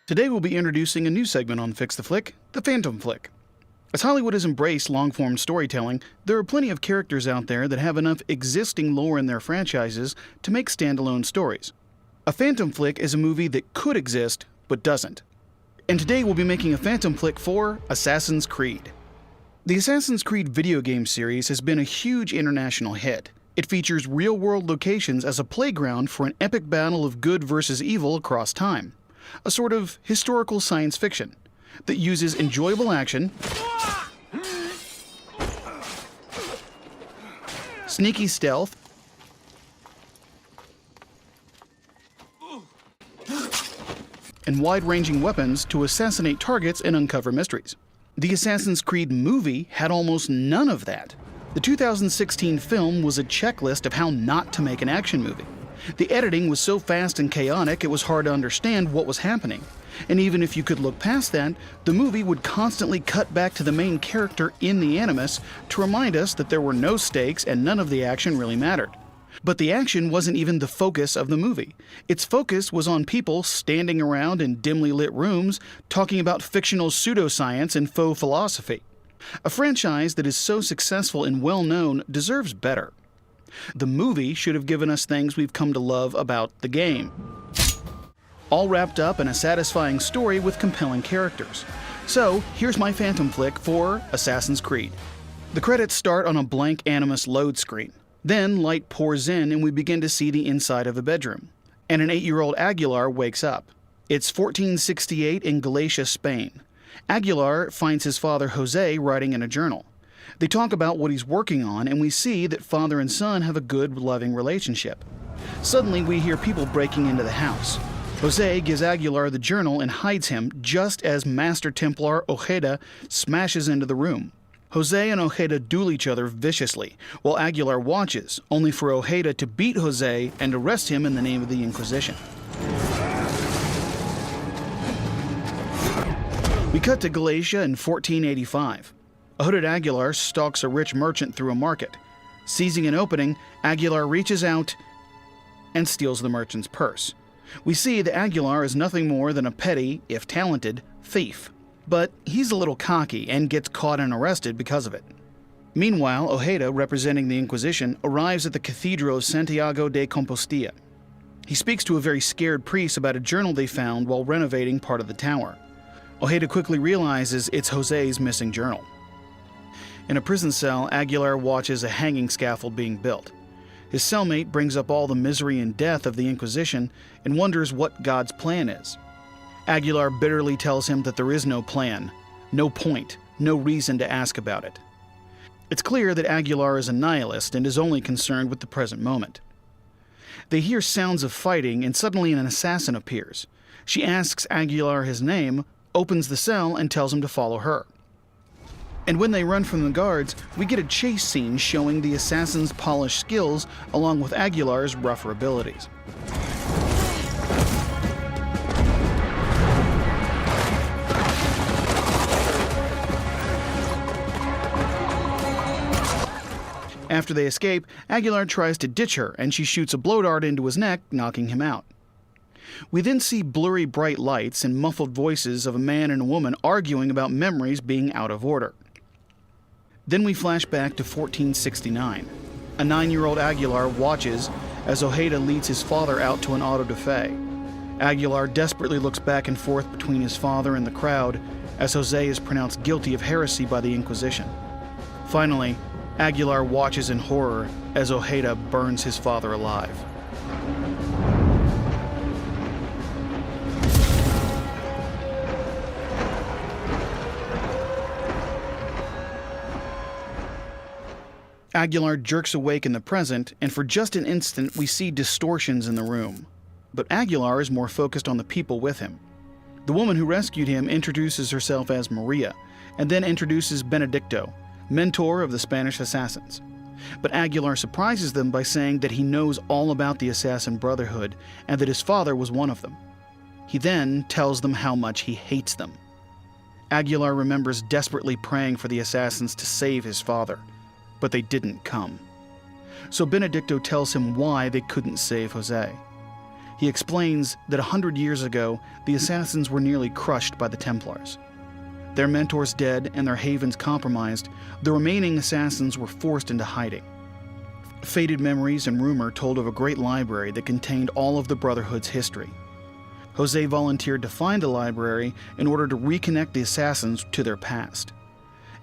Today we'll be introducing a new segment on Fix the Flick, the Phantom Flick. As Hollywood has embraced long-form storytelling, there are plenty of characters out there that have enough existing lore in their franchises to make standalone stories. A Phantom Flick is a movie that could exist, but doesn't. And today we'll be making a Phantom Flick for Assassin's Creed. The Assassin's Creed video game series has been a huge international hit. It features real-world locations as a playground for an epic battle of good versus evil across time. A sort of historical science fiction that uses enjoyable action, sneaky stealth, and wide-ranging weapons to assassinate targets and uncover mysteries. The Assassin's Creed movie had almost none of that. The 2016 film was a checklist of how not to make an action movie. The editing was so fast and chaotic it was hard to understand what was happening. And even if you could look past that, the movie would constantly cut back to the main character in the Animus to remind us that there were no stakes and none of the action really mattered. But the action wasn't even the focus of the movie. Its focus was on people standing around in dimly lit rooms talking about fictional pseudoscience and faux philosophy. A franchise that is so successful and well-known deserves better. The movie should have given us things we've come to love about the game, all wrapped up in a satisfying story with compelling characters. So, here's my Phantom Flick for Assassin's Creed. The credits start on a blank Animus load screen. Then light pours in and we begin to see the inside of a bedroom. And an 8-year-old Aguilar wakes up. It's 1468 in Galicia, Spain. Aguilar finds his father Jose writing in a journal. They talk about what he's working on, and we see that father and son have a good, loving relationship. Suddenly, we hear people breaking into the house. Jose gives Aguilar the journal and hides him just as Master Templar Ojeda smashes into the room. Jose and Ojeda duel each other viciously, while Aguilar watches, only for Ojeda to beat Jose and arrest him in the name of the Inquisition. We cut to Galicia in 1485. A hooded Aguilar stalks a rich merchant through a market. Seizing an opening, Aguilar reaches out and steals the merchant's purse. We see that Aguilar is nothing more than a petty, if talented, thief. But he's a little cocky and gets caught and arrested because of it. Meanwhile, Ojeda, representing the Inquisition, arrives at the Cathedral of Santiago de Compostela. He speaks to a very scared priest about a journal they found while renovating part of the tower. Ojeda quickly realizes it's Jose's missing journal. In a prison cell, Aguilar watches a hanging scaffold being built. His cellmate brings up all the misery and death of the Inquisition and wonders what God's plan is. Aguilar bitterly tells him that there is no plan, no point, no reason to ask about it. It's clear that Aguilar is a nihilist and is only concerned with the present moment. They hear sounds of fighting and suddenly an assassin appears. She asks Aguilar his name, opens the cell, and tells him to follow her. And when they run from the guards, we get a chase scene showing the assassin's polished skills along with Aguilar's rougher abilities. After they escape, Aguilar tries to ditch her and she shoots a blow dart into his neck, knocking him out. We then see blurry bright lights and muffled voices of a man and a woman arguing about memories being out of order. Then we flash back to 1469. A 9-year-old Aguilar watches as Ojeda leads his father out to an auto-da-fe. Aguilar desperately looks back and forth between his father and the crowd as Jose is pronounced guilty of heresy by the Inquisition. Finally, Aguilar watches in horror as Ojeda burns his father alive. Aguilar jerks awake in the present, and for just an instant we see distortions in the room. But Aguilar is more focused on the people with him. The woman who rescued him introduces herself as Maria, and then introduces Benedicto, mentor of the Spanish assassins. But Aguilar surprises them by saying that he knows all about the Assassin Brotherhood and that his father was one of them. He then tells them how much he hates them. Aguilar remembers desperately praying for the assassins to save his father, but they didn't come. So Benedicto tells him why they couldn't save Jose. He explains that 100 years ago, the assassins were nearly crushed by the Templars. Their mentors dead and their havens compromised, the remaining assassins were forced into hiding. Faded memories and rumor told of a great library that contained all of the Brotherhood's history. Jose volunteered to find the library in order to reconnect the assassins to their past.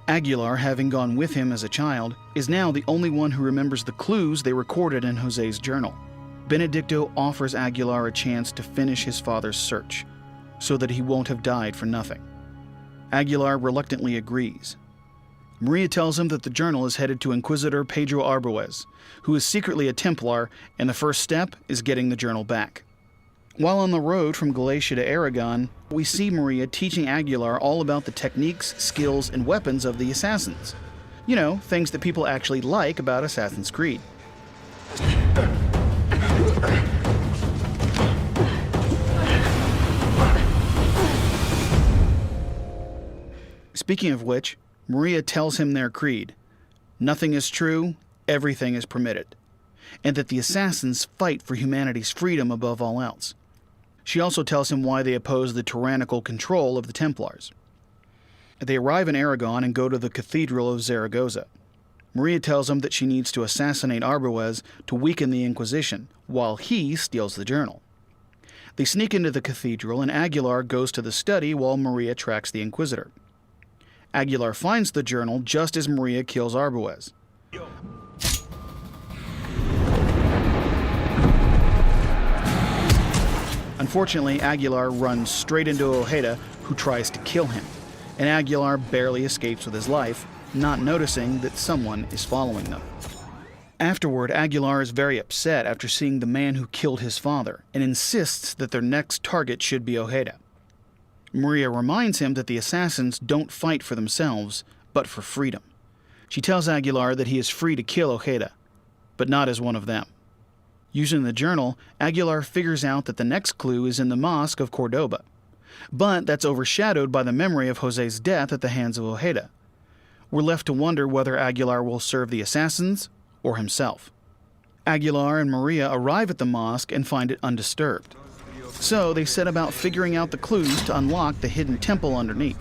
Aguilar, having gone with him as a child, is now the only one who remembers the clues they recorded in Jose's journal. Benedicto offers Aguilar a chance to finish his father's search, so that he won't have died for nothing. Aguilar reluctantly agrees. Maria tells him that the journal is headed to Inquisitor Pedro Arbuez, who is secretly a Templar, and the first step is getting the journal back. While on the road from Galatia to Aragon, we see Maria teaching Aguilar all about the techniques, skills, and weapons of the assassins. You know, things that people actually like about Assassin's Creed. Speaking of which, Maria tells him their creed. Nothing is true, everything is permitted. And that the assassins fight for humanity's freedom above all else. She also tells him why they oppose the tyrannical control of the Templars. They arrive in Aragon and go to the Cathedral of Zaragoza. Maria tells him that she needs to assassinate Arbuez to weaken the Inquisition, while he steals the journal. They sneak into the cathedral and Aguilar goes to the study while Maria tracks the Inquisitor. Aguilar finds the journal just as Maria kills Arbuez. Unfortunately, Aguilar runs straight into Ojeda, who tries to kill him, and Aguilar barely escapes with his life, not noticing that someone is following them. Afterward, Aguilar is very upset after seeing the man who killed his father, and insists that their next target should be Ojeda. Maria reminds him that the assassins don't fight for themselves, but for freedom. She tells Aguilar that he is free to kill Ojeda, but not as one of them. Using the journal, Aguilar figures out that the next clue is in the Mosque of Cordoba, but that's overshadowed by the memory of Jose's death at the hands of Ojeda. We're left to wonder whether Aguilar will serve the assassins or himself. Aguilar and Maria arrive at the mosque and find it undisturbed. So they set about figuring out the clues to unlock the hidden temple underneath.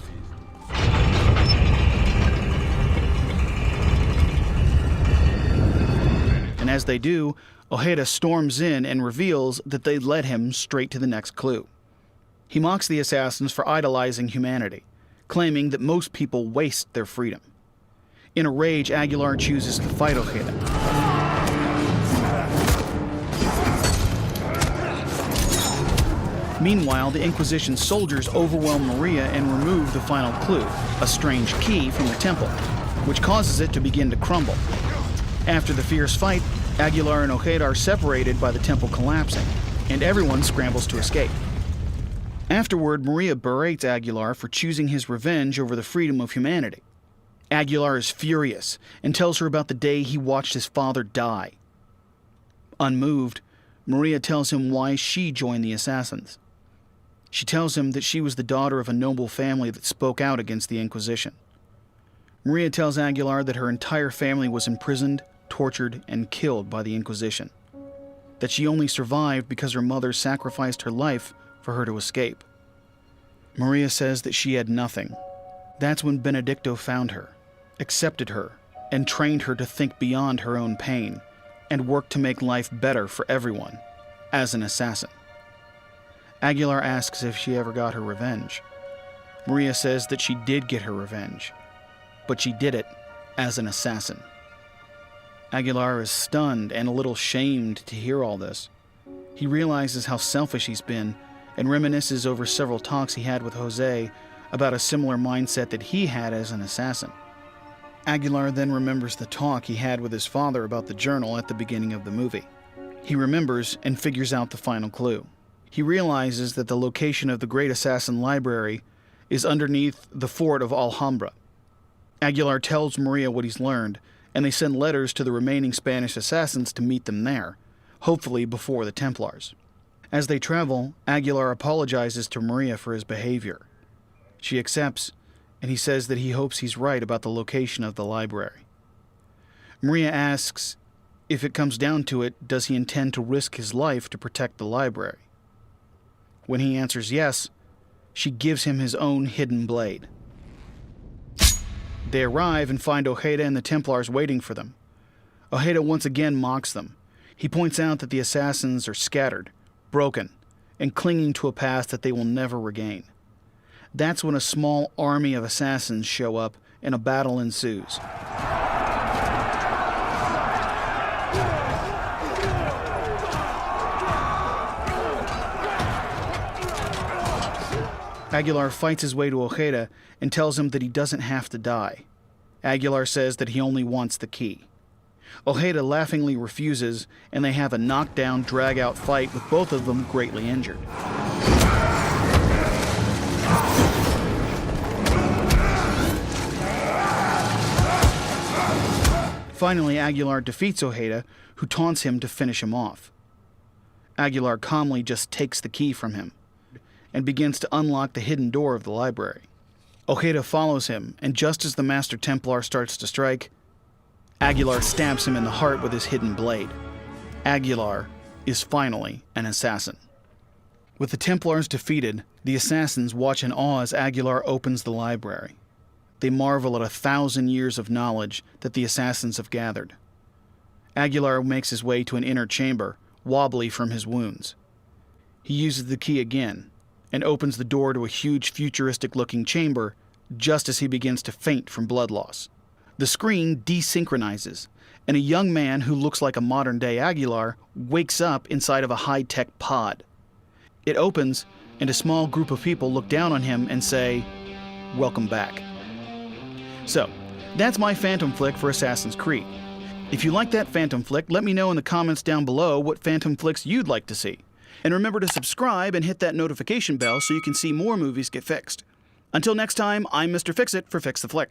And as they do, Ojeda storms in and reveals that they led him straight to the next clue. He mocks the assassins for idolizing humanity, claiming that most people waste their freedom. In a rage, Aguilar chooses to fight Ojeda. Meanwhile, the Inquisition soldiers overwhelm Maria and remove the final clue, a strange key from the temple, which causes it to begin to crumble. After the fierce fight, Aguilar and Ojeda are separated by the temple collapsing, and everyone scrambles to escape. Afterward, Maria berates Aguilar for choosing his revenge over the freedom of humanity. Aguilar is furious and tells her about the day he watched his father die. Unmoved, Maria tells him why she joined the assassins. She tells him that she was the daughter of a noble family that spoke out against the Inquisition. Maria tells Aguilar that her entire family was imprisoned, tortured, and killed by the Inquisition. That she only survived because her mother sacrificed her life for her to escape. Maria says that she had nothing. That's when Benedicto found her, accepted her, and trained her to think beyond her own pain, and work to make life better for everyone, as an assassin. Aguilar asks if she ever got her revenge. Maria says that she did get her revenge, but she did it as an assassin. Aguilar is stunned and a little shamed to hear all this. He realizes how selfish he's been and reminisces over several talks he had with Jose about a similar mindset that he had as an assassin. Aguilar then remembers the talk he had with his father about the journal at the beginning of the movie. He remembers and figures out the final clue. He realizes that the location of the Great Assassin Library is underneath the fort of Alhambra. Aguilar tells Maria what he's learned, and they send letters to the remaining Spanish assassins to meet them there, hopefully before the Templars. As they travel, Aguilar apologizes to Maria for his behavior. She accepts, and he says that he hopes he's right about the location of the library. Maria asks if it comes down to it, does he intend to risk his life to protect the library? When he answers yes, she gives him his own hidden blade. They arrive and find Ojeda and the Templars waiting for them. Ojeda once again mocks them. He points out that the assassins are scattered, broken, and clinging to a past that they will never regain. That's when a small army of assassins show up and a battle ensues. Aguilar fights his way to Ojeda and tells him that he doesn't have to die. Aguilar says that he only wants the key. Ojeda laughingly refuses, and they have a knockdown, drag-out fight with both of them greatly injured. Finally, Aguilar defeats Ojeda, who taunts him to finish him off. Aguilar calmly just takes the key from him and begins to unlock the hidden door of the library. Ojeda follows him, and just as the Master Templar starts to strike, Aguilar stabs him in the heart with his hidden blade. Aguilar is finally an assassin. With the Templars defeated, the assassins watch in awe as Aguilar opens the library. They marvel at 1,000 years of knowledge that the assassins have gathered. Aguilar makes his way to an inner chamber, wobbly from his wounds. He uses the key again, and opens the door to a huge futuristic-looking chamber just as he begins to faint from blood loss. The screen desynchronizes, and a young man who looks like a modern-day Aguilar wakes up inside of a high-tech pod. It opens, and a small group of people look down on him and say, "Welcome back." So, that's my Phantom flick for Assassin's Creed. If you like that Phantom flick, let me know in the comments down below what Phantom flicks you'd like to see. And remember to subscribe and hit that notification bell so you can see more movies get fixed. Until next time, I'm Mr. Fix-It for Fix the Flick.